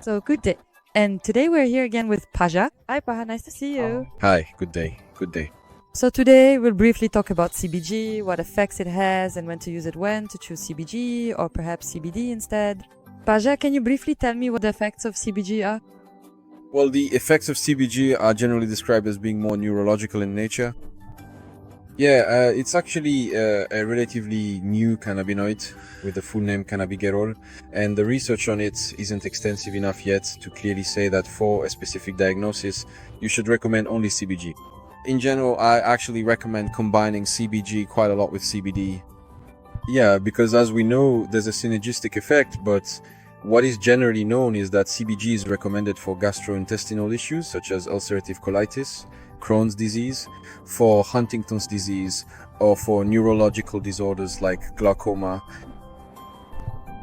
So good day. And today we're here again with Paja. Hi Paja, nice to see you. Hi, good day. Good day. So today we'll briefly talk about CBG, what effects it has and when to use it when, to choose CBG or perhaps CBD instead. Paja, can you briefly tell me what the effects of CBG are? Well, the effects of CBG are generally described as being more neurological in nature. Yeah, it's actually a relatively new cannabinoid with the full name cannabigerol, and the research on it isn't extensive enough yet to clearly say that for a specific diagnosis, you should recommend only CBG. In general, I actually recommend combining CBG quite a lot with CBD. Yeah, because as we know, there's a synergistic effect, but what is generally known is that CBG is recommended for gastrointestinal issues such as ulcerative colitis, Crohn's disease, for Huntington's disease, or for neurological disorders like glaucoma.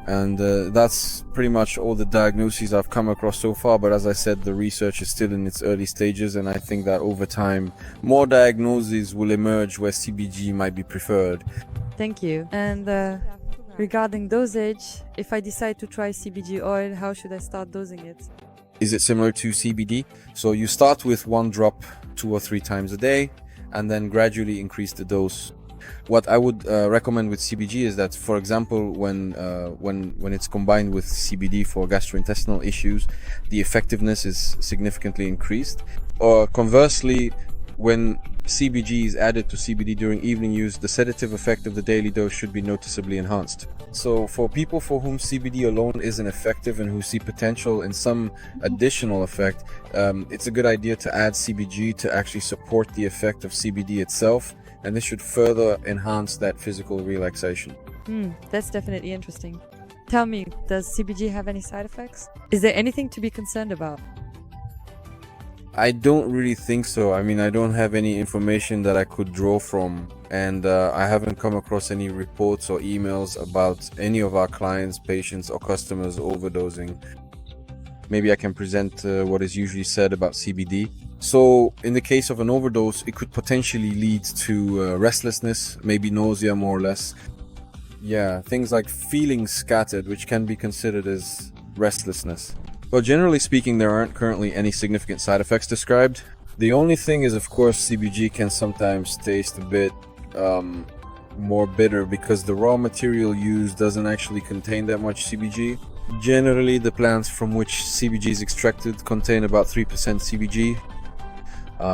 And that's pretty much all the diagnoses I've come across so far, but as I said, the research is still in its early stages, and I think that over time more diagnoses will emerge where CBG might be preferred. Thank you. And regarding dosage, if I decide to try CBG oil, how should I start dosing it? Is it similar to CBD? So you start with 1 drop 2 or 3 times a day and then gradually increase the dose. What I would recommend with CBG is that, for example, when it's combined with CBD for gastrointestinal issues, the effectiveness is significantly increased. Or conversely, when CBG is added to CBD during evening use, the sedative effect of the daily dose should be noticeably enhanced. So for people for whom CBD alone isn't effective and who see potential in some additional effect, it's a good idea to add CBG to actually support the effect of CBD itself, and this should further enhance that physical relaxation. That's definitely interesting. Tell me, does CBG have any side effects? Is there anything to be concerned about? I don't really think so. I mean, I don't have any information that I could draw from, and I haven't come across any reports or emails about any of our clients, patients, or customers overdosing. Maybe I can present what is usually said about CBD. So in the case of an overdose, it could potentially lead to restlessness, maybe nausea more or less. Yeah, things like feeling scattered, which can be considered as restlessness. But generally speaking, there aren't currently any significant side effects described. The only thing is, of course, CBG can sometimes taste a bit more bitter because the raw material used doesn't actually contain that much CBG. Generally, the plants from which CBG is extracted contain about 3% CBG.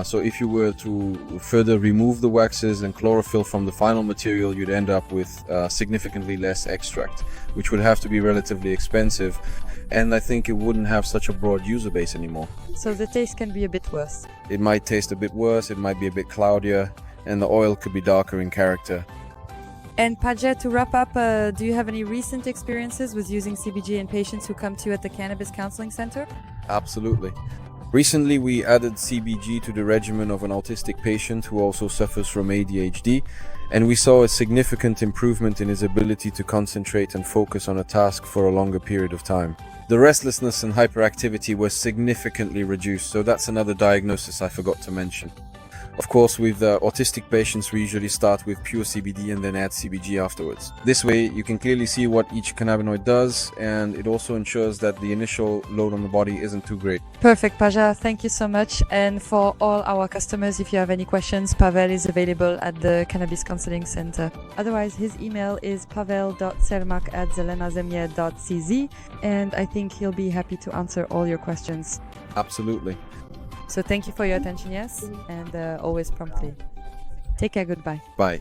So if you were to further remove the waxes and chlorophyll from the final material, you'd end up with significantly less extract, which would have to be relatively expensive. And I think it wouldn't have such a broad user base anymore. So the taste can be a bit worse. It might taste a bit worse, it might be a bit cloudier, and the oil could be darker in character. And Paja, to wrap up, do you have any recent experiences with using CBG in patients who come to you at the Cannabis Counseling Center? Absolutely. Recently, we added CBG to the regimen of an autistic patient who also suffers from ADHD, and we saw a significant improvement in his ability to concentrate and focus on a task for a longer period of time. The restlessness and hyperactivity were significantly reduced, so that's another diagnosis I forgot to mention. Of course, with autistic patients, we usually start with pure CBD and then add CBG afterwards. This way, you can clearly see what each cannabinoid does, and it also ensures that the initial load on the body isn't too great. Perfect, Paja. Thank you so much. And for all our customers, if you have any questions, Pavel is available at the Cannabis Counseling Center. Otherwise, his email is pavel.čermák@zelenazemlje.cz, and I think he'll be happy to answer all your questions. Absolutely. So thank you for your attention, yes, and always promptly. Take care, goodbye. Bye.